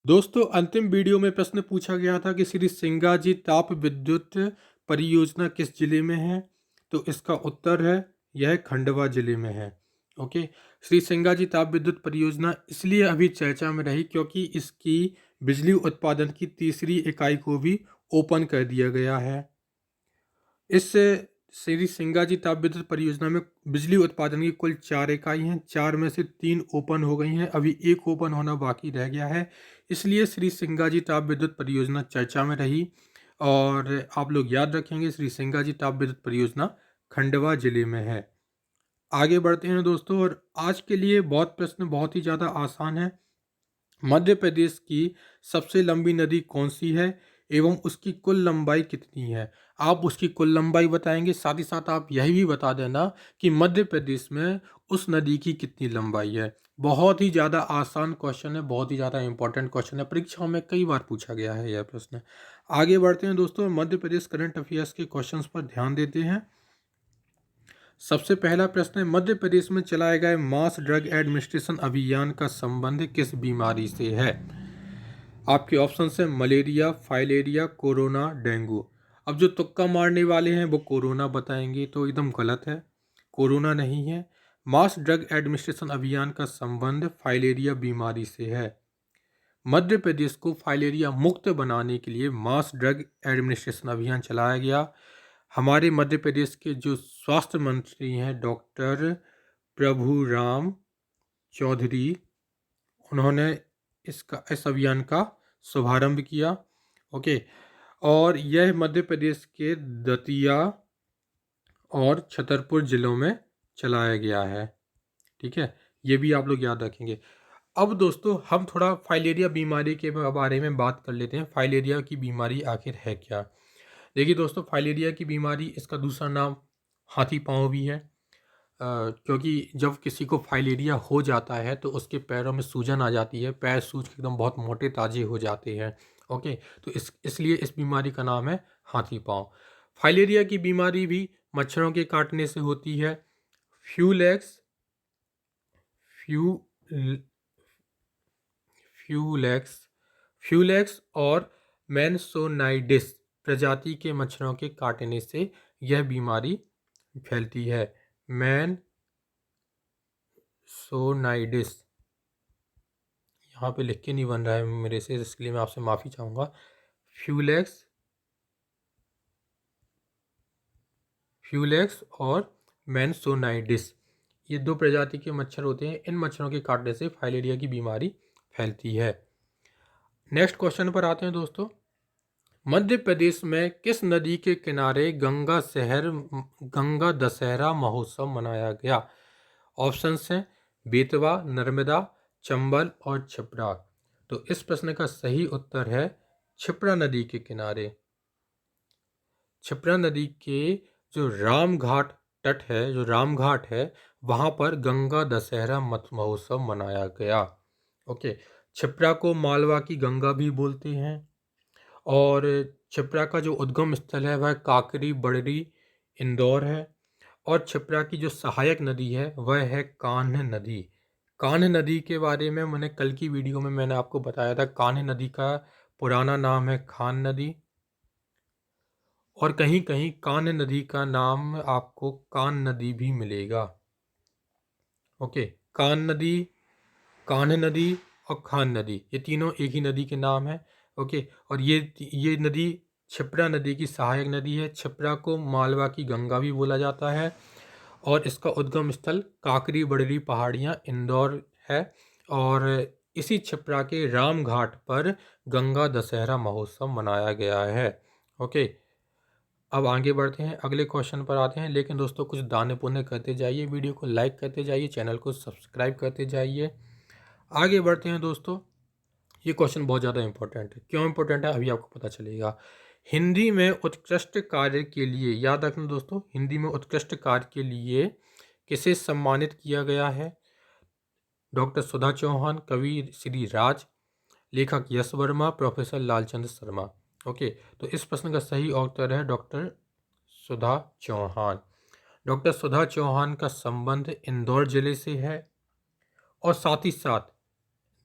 दोस्तों, अंतिम वीडियो में प्रश्न पूछा गया था कि श्री सिंगाजी ताप विद्युत परियोजना किस जिले में है। तो इसका उत्तर है यह खंडवा जिले में है। ओके। श्री सिंगाजी ताप विद्युत परियोजना इसलिए अभी चर्चा में रही क्योंकि इसकी बिजली उत्पादन की तीसरी इकाई को भी ओपन कर दिया गया है। इस श्री सिंगाजी ताप विद्युत परियोजना में बिजली उत्पादन की कुल 4 इकाई हैं। 4 में से 3 ओपन हो गई हैं, अभी एक ओपन होना बाकी रह गया है। इसलिए श्री सिंगाजी ताप विद्युत परियोजना चर्चा में रही। और आप लोग याद रखेंगे, श्री सिंगाजी ताप विद्युत परियोजना खंडवा जिले में है। आगे बढ़ते हैं दोस्तों, और आज के लिए बहुत प्रश्न बहुत ही ज़्यादा आसान है। मध्य प्रदेश की सबसे लंबी नदी कौन सी है एवं उसकी कुल लंबाई कितनी है। आप उसकी कुल लंबाई बताएंगे, साथ ही साथ आप यही भी बता देना कि मध्य प्रदेश में उस नदी की कितनी लंबाई है। बहुत ही ज़्यादा आसान क्वेश्चन है, बहुत ही ज़्यादा इंपॉर्टेंट क्वेश्चन है, परीक्षाओं में कई बार पूछा गया है यह प्रश्न। आगे बढ़ते हैं दोस्तों, मध्य प्रदेश करंट अफेयर्स के क्वेश्चंस पर ध्यान देते हैं। सबसे पहला प्रश्न है, मध्य प्रदेश में चलाए गए मास ड्रग एडमिनिस्ट्रेशन अभियान का संबंध किस बीमारी से है। आपके ऑप्शन है मलेरिया, फाइलेरिया, कोरोना, डेंगू। अब जो तुक्का मारने वाले हैं वो कोरोना बताएंगे, तो एकदम गलत है, कोरोना नहीं है। मास ड्रग एडमिनिस्ट्रेशन अभियान का संबंध फाइलेरिया बीमारी से है। मध्य प्रदेश को फाइलेरिया मुक्त बनाने के लिए मास ड्रग एडमिनिस्ट्रेशन अभियान चलाया गया। हमारे मध्य प्रदेश के जो स्वास्थ्य मंत्री हैं डॉक्टर प्रभुराम चौधरी, उन्होंने इस अभियान का शुभारंभ किया। ओके। और यह मध्य प्रदेश के दतिया और छतरपुर जिलों में चलाया गया है। ठीक है, ये भी आप लोग याद रखेंगे। अब दोस्तों, हम थोड़ा फाइलेरिया बीमारी के बारे में बात कर लेते हैं। फाइलेरिया की बीमारी आखिर है क्या। देखिए दोस्तों, फाइलेरिया की बीमारी, इसका दूसरा नाम हाथी पाँव भी है। क्योंकि जब किसी को फाइलेरिया हो जाता है तो उसके पैरों में सूजन आ जाती है, पैर सूज के एकदम बहुत मोटे ताजे हो जाते हैं। ओके। तो इसलिए इस बीमारी का नाम है हाथी पाँव। फाइलेरिया की बीमारी भी मच्छरों के काटने से होती है। फ्यूलेक्स फ्यू फ्यूलेक्स फ्यूलेक्स और मैनसोनाइडिस प्रजाति के मच्छरों के काटने से यह बीमारी फैलती है। मैनसोनाइडिस, यहाँ पे लिख के नहीं बन रहा है मेरे से, इसके लिए मैं आपसे माफ़ी चाहूँगा। फ्यूलेक्स और मैनसोनाइडिस, ये 2 प्रजाति के मच्छर होते हैं। इन मच्छरों के काटने से फाइलेरिया की बीमारी फैलती है। नेक्स्ट क्वेश्चन पर आते हैं दोस्तों। मध्य प्रदेश में किस नदी के किनारे गंगा दशहरा महोत्सव मनाया गया। ऑप्शंस हैं बेतवा, नर्मदा, चंबल और छिप्रा। तो इस प्रश्न का सही उत्तर है छिप्रा नदी के किनारे। छिप्रा नदी के जो रामघाट तट है, जो रामघाट है, वहाँ पर गंगा दशहरा महोत्सव मनाया गया। ओके। छिप्रा को मालवा की गंगा भी बोलते हैं। और छिप्रा का जो उद्गम स्थल है वह काकरी बड़री इंदौर है। और छिप्रा की जो सहायक नदी है वह है कान्ह नदी। कान्ह नदी के बारे में मैंने कल की वीडियो में मैंने आपको बताया था। कान्ह नदी का पुराना नाम है खान नदी, और कहीं कहीं कान्ह नदी का नाम आपको कान नदी भी मिलेगा। ओके। कान्ह नदी, कान्ह नदी और खान नदी, ये तीनों एक ही नदी के नाम है। ओके। और ये नदी छिप्रा नदी की सहायक नदी है। छिप्रा को मालवा की गंगा भी बोला जाता है। और इसका उद्गम स्थल काकरी बड़री पहाड़ियाँ इंदौर है। और इसी छिप्रा के रामघाट पर गंगा दशहरा महोत्सव मनाया गया है। ओके। अब आगे बढ़ते हैं, अगले क्वेश्चन पर आते हैं। लेकिन दोस्तों, कुछ दान पुण्य करते जाइए, वीडियो को लाइक करते जाइए, चैनल को सब्सक्राइब करते जाइए। आगे बढ़ते हैं दोस्तों। ये क्वेश्चन बहुत ज़्यादा इंपॉर्टेंट है। क्यों इंपॉर्टेंट है अभी आपको पता चलेगा। हिंदी में उत्कृष्ट कार्य के लिए, याद रखना दोस्तों, हिंदी में उत्कृष्ट कार्य के लिए किसे सम्मानित किया गया है। डॉक्टर सुधा चौहान, कवि श्री राज, लेखक यश वर्मा, प्रोफेसर लालचंद्र शर्मा। ओके। तो इस प्रश्न का सही उत्तर है डॉक्टर सुधा चौहान। डॉक्टर सुधा चौहान का संबंध इंदौर जिले से है। और साथ ही साथ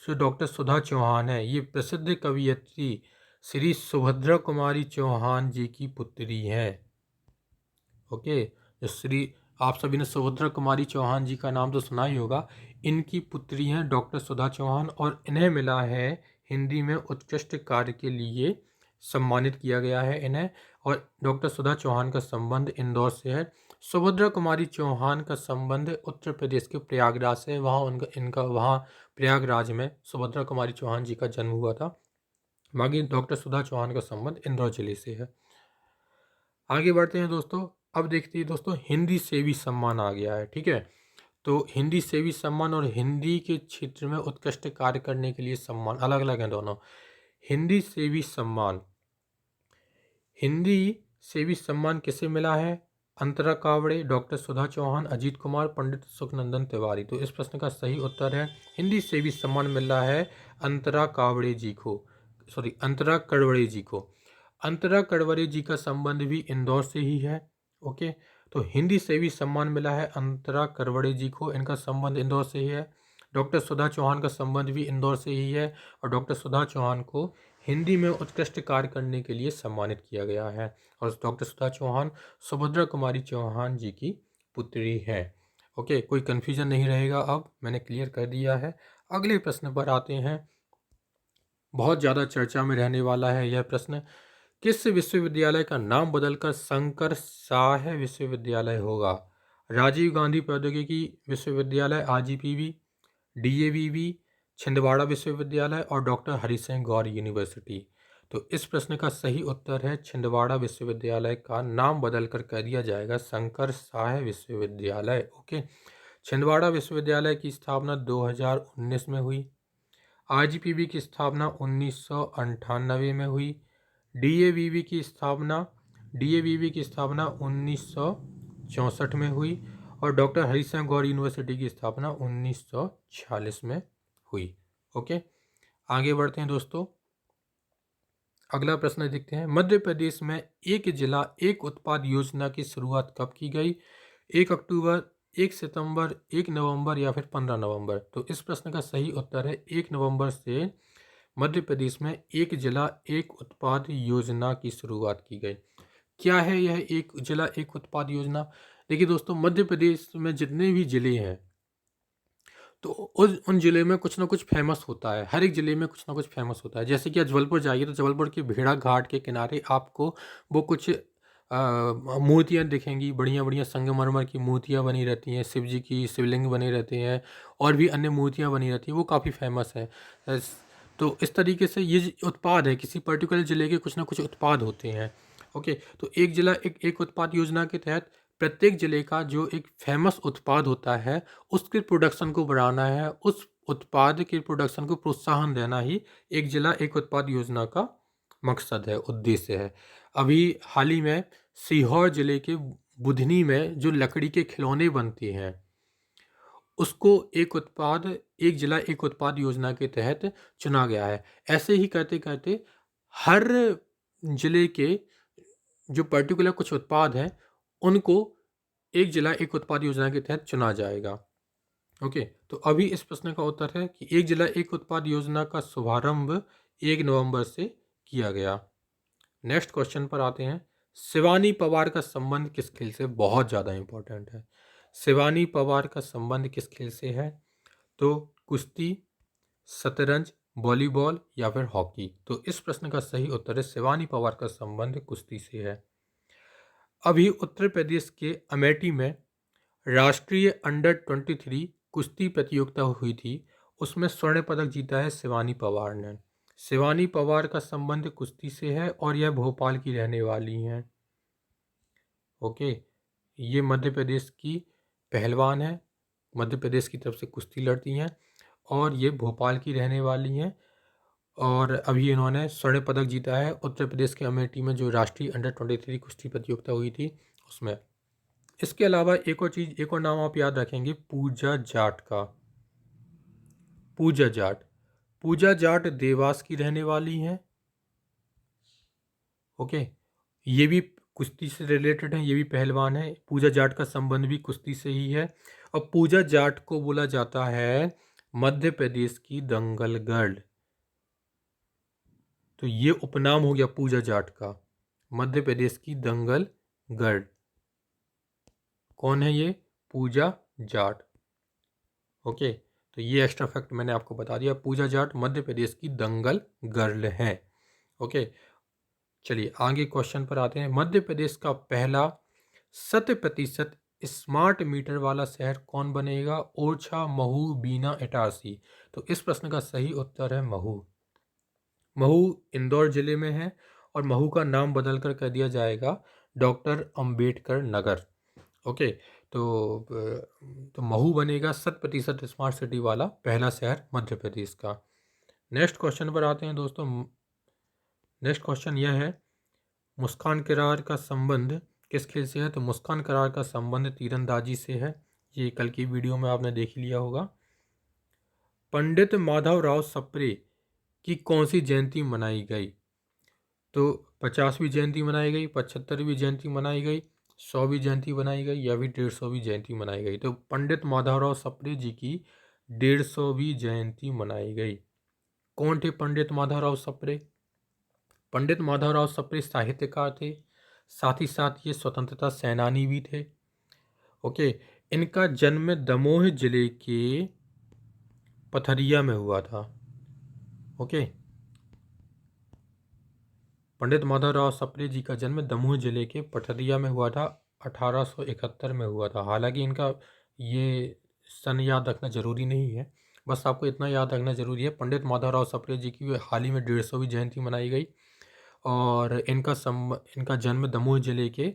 जो डॉक्टर सुधा चौहान है, ये प्रसिद्ध कवयित्री श्री सुभद्रा कुमारी चौहान जी की पुत्री हैं। ओके, जो श्री आप सभी ने सुभद्रा कुमारी चौहान जी का नाम तो सुना ही होगा। इनकी पुत्री हैं डॉक्टर सुधा चौहान और इन्हें मिला है हिंदी में उत्कृष्ट कार्य के लिए सम्मानित किया गया है इन्हें। और डॉक्टर सुधा चौहान का संबंध इंदौर से है। सुभद्रा कुमारी चौहान का संबंध उत्तर प्रदेश के प्रयागराज से है। वहाँ वहाँ प्रयागराज में सुभद्रा कुमारी चौहान जी का जन्म हुआ था। बाकी डॉक्टर सुधा चौहान का संबंध इंदौर जिले से है। आगे बढ़ते हैं दोस्तों। अब देखते हैं दोस्तों, हिंदी सेवी सम्मान आ गया है। ठीक है, तो हिंदी सेवी सम्मान और हिंदी के क्षेत्र में उत्कृष्ट कार्य करने के लिए सम्मान अलग अलग हैं दोनों। हिंदी सेवी सम्मान किसे मिला है? अंतरा कावड़े, डॉक्टर सुधा चौहान, अजीत कुमार, पंडित सुखनंदन तिवारी। तो इस प्रश्न का सही उत्तर है हिंदी सेवी सम्मान मिल रहा है अंतरा कड़वड़े जी को। अंतरा कड़वड़े जी का संबंध भी इंदौर से ही है। ओके, तो हिंदी सेवी सम्मान मिला है अंतरा कड़वड़े जी को, इनका संबंध इंदौर से ही है। डॉक्टर सुधा चौहान का संबंध भी इंदौर से ही है और डॉक्टर सुधा चौहान को हिंदी में उत्कृष्ट कार्य करने के लिए सम्मानित किया गया है। और डॉक्टर सुधा चौहान सुभद्रा कुमारी चौहान जी की पुत्री है। ओके, कोई कन्फ्यूजन नहीं रहेगा, अब मैंने क्लियर कर दिया है। अगले प्रश्न पर आते हैं। बहुत ज़्यादा चर्चा में रहने वाला है यह प्रश्न। किस विश्वविद्यालय का नाम बदलकर शंकर शाह विश्वविद्यालय होगा? राजीव गांधी प्रौद्योगिकी विश्वविद्यालय RGPV, DAVV, छिंदवाड़ा विश्वविद्यालय और डॉक्टर हरि सिंह गौर यूनिवर्सिटी। तो इस प्रश्न का सही उत्तर है छिंदवाड़ा विश्वविद्यालय का नाम बदलकर कर दिया जाएगा शंकर शाह विश्वविद्यालय। ओके, छिंदवाड़ा विश्वविद्यालय की स्थापना 2019 में हुई। RGPV की स्थापना 1998 में हुई। DAVV की स्थापना 1964 में हुई और डॉक्टर हरि सिंह गौर यूनिवर्सिटी की स्थापना 1946 में हुई। ओके, आगे बढ़ते हैं दोस्तों। अगला प्रश्न देखते हैं। मध्य प्रदेश में एक जिला एक उत्पाद योजना की शुरुआत कब की गई? 1 अक्टूबर, 1 सितंबर, 1 नवंबर या फिर 15 नवंबर? तो इस प्रश्न का सही उत्तर है 1 नवंबर से मध्य प्रदेश में एक जिला एक उत्पाद योजना की शुरुआत की गई। क्या है यह एक जिला एक उत्पाद योजना? देखिए दोस्तों, मध्य प्रदेश में जितने भी ज़िले हैं तो उन ज़िले में कुछ ना कुछ फेमस होता है। हर एक ज़िले में कुछ ना कुछ फेमस होता है। जैसे कि आप जबलपुर जाइए तो जबलपुर की भेड़ा घाट के किनारे आपको वो कुछ मूर्तियाँ दिखेंगी, बढ़िया बढ़िया संगमरमर की मूर्तियाँ बनी रहती हैं, शिव जी की शिवलिंग बने रहते हैं और भी अन्य मूर्तियाँ बनी रहती हैं, वो काफ़ी फेमस है। तो इस तरीके से ये उत्पाद है, किसी पर्टिकुलर ज़िले के कुछ ना कुछ उत्पाद होते हैं। ओके, तो एक जिला एक उत्पाद योजना के तहत प्रत्येक ज़िले का जो एक फेमस उत्पाद होता है उसके प्रोडक्शन को बढ़ाना है, उस उत्पाद के प्रोडक्शन को प्रोत्साहन देना ही एक जिला एक उत्पाद योजना का मकसद है, उद्देश्य है। अभी हाल ही में सीहोर जिले के बुधनी में जो लकड़ी के खिलौने बनते हैं उसको एक जिला एक उत्पाद योजना के तहत चुना गया है। ऐसे ही करते करते हर जिले के जो पर्टिकुलर कुछ उत्पाद हैं उनको एक जिला एक उत्पाद योजना के तहत चुना जाएगा। ओके, तो अभी इस प्रश्न का उत्तर है कि एक जिला एक उत्पाद योजना का शुभारंभ 1 नवंबर से किया गया। नेक्स्ट क्वेश्चन पर आते हैं। शिवानी पवार का संबंध किस खेल से? बहुत ज़्यादा इंपॉर्टेंट है। शिवानी पवार का संबंध किस खेल से है? तो कुश्ती, शतरंज, वॉलीबॉल या फिर हॉकी? तो इस प्रश्न का सही उत्तर है शिवानी पवार का संबंध कुश्ती से है। अभी उत्तर प्रदेश के अमेठी में राष्ट्रीय अंडर-23 कुश्ती प्रतियोगिता हुई थी, उसमें स्वर्ण पदक जीता है शिवानी पवार ने। शिवानी पवार का संबंध कुश्ती से है और यह भोपाल की रहने वाली हैं। ओके, ये मध्य प्रदेश की पहलवान है, मध्य प्रदेश की तरफ से कुश्ती लड़ती हैं और ये भोपाल की रहने वाली हैं और अभी इन्होंने स्वर्ण पदक जीता है उत्तर प्रदेश के अमेठी में जो राष्ट्रीय अंडर-23 कुश्ती प्रतियोगिता हुई थी उसमें। इसके अलावा एक और नाम आप याद रखेंगे, पूजा जाट का। पूजा जाट देवास की रहने वाली हैं। ओके, ये भी कुश्ती से रिलेटेड है, ये भी पहलवान है। पूजा जाट का संबंध भी कुश्ती से ही है और पूजा जाट को बोला जाता है मध्य प्रदेश की दंगल गर्ल। तो ये उपनाम हो गया पूजा जाट का, मध्य प्रदेश की दंगल गर्ल। कौन है ये? पूजा जाट। ओके, तो ये एक्स्ट्रा फैक्ट मैंने आपको बता दिया। पूजा जाट मध्य प्रदेश की दंगल गर्ल है। ओके, चलिए आगे क्वेश्चन पर आते हैं। मध्य प्रदेश का पहला 100% स्मार्ट मीटर वाला शहर कौन बनेगा? ओरछा, महू, बीना, इटारसी। तो इस प्रश्न का सही उत्तर है महू। महू इंदौर जिले में है और महू का नाम बदलकर कर दिया जाएगा डॉक्टर अंबेडकर नगर। ओके, तो महू बनेगा 100% स्मार्ट सिटी वाला पहला शहर मध्य प्रदेश का। नेक्स्ट क्वेश्चन पर आते हैं दोस्तों। नेक्स्ट क्वेश्चन यह है, मुस्कान किरार का संबंध किस खेल से है? तो मुस्कान किरार का संबंध तीरंदाजी से है। ये कल की वीडियो में आपने देख लिया होगा। पंडित माधवराव सप्रे की कौन सी जयंती मनाई गई? तो 50वीं जयंती मनाई गई, 75वीं जयंती मनाई गई, 100वीं जयंती मनाई गई या फिर 150वीं जयंती मनाई गई? तो पंडित माधवराव सप्रे जी की 150वीं जयंती मनाई गई। कौन थे पंडित माधवराव सप्रे? पंडित माधवराव सप्रे साहित्यकार थे, साथ ही साथ ये स्वतंत्रता सेनानी भी थे। ओके, इनका जन्म दमोह जिले के पथरिया में हुआ था। ओके, पंडित माधवराव सप्रे जी का जन्म दमोह जिले के पथरिया में हुआ था, 1871 में हुआ था। हालांकि इनका ये सन याद रखना जरूरी नहीं है, बस आपको इतना याद रखना जरूरी है, पंडित माधवराव सप्रे जी की हाल ही में 150वीं जयंती मनाई गई और इनका जन्म दमोह जिले के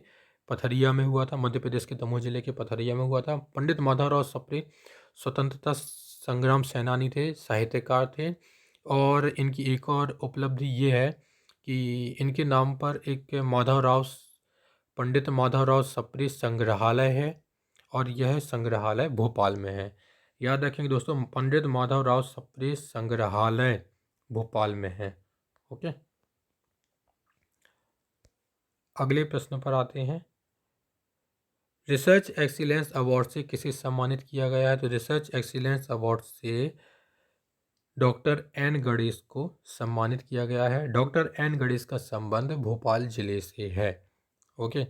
पथरिया में हुआ था, मध्य प्रदेश के दमोह जिले के पथरिया में हुआ था। पंडित माधवराव सप्रे स्वतंत्रता संग्राम सेनानी थे, साहित्यकार थे और इनकी एक और उपलब्धि ये है कि इनके नाम पर एक पंडित माधवराव सप्रे संग्रहालय है और यह संग्रहालय भोपाल में है। याद रखेंगे दोस्तों, पंडित माधवराव सप्रे संग्रहालय भोपाल में है। ओके, अगले प्रश्न पर आते हैं। रिसर्च एक्सीलेंस अवार्ड से किसे सम्मानित किया गया है? तो रिसर्च एक्सीलेंस अवार्ड से डॉक्टर एन गणेश को सम्मानित किया गया है। डॉक्टर एन गणेश का संबंध भोपाल जिले से है। ओके,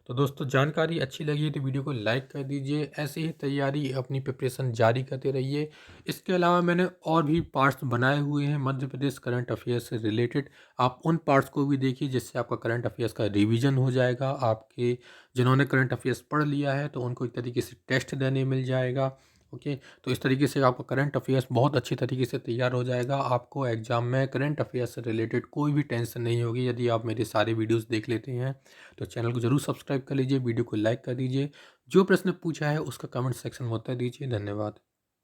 तो दोस्तों जानकारी अच्छी लगी तो वीडियो को लाइक कर दीजिए। ऐसे ही तैयारी अपनी प्रिपरेशन जारी करते रहिए। इसके अलावा मैंने और भी पार्ट्स बनाए हुए हैं मध्य प्रदेश करंट अफेयर्स से रिलेटेड, आप उन पार्ट्स को भी देखिए जिससे आपका करंट अफेयर्स का रिवीजन हो जाएगा। आपके जिन्होंने करंट अफेयर्स पढ़ लिया है तो उनको एक तरीके से टेस्ट देने मिल जाएगा। ओके, तो इस तरीके से आपका करंट अफेयर्स बहुत अच्छी तरीके से तैयार हो जाएगा। आपको एग्जाम में करंट अफेयर्स से रिलेटेड कोई भी टेंशन नहीं होगी यदि आप मेरे सारे वीडियोस देख लेते हैं। तो चैनल को जरूर सब्सक्राइब कर लीजिए, वीडियो को लाइक कर दीजिए, जो प्रश्न पूछा है उसका कमेंट सेक्शन में उत्तर दीजिए। धन्यवाद।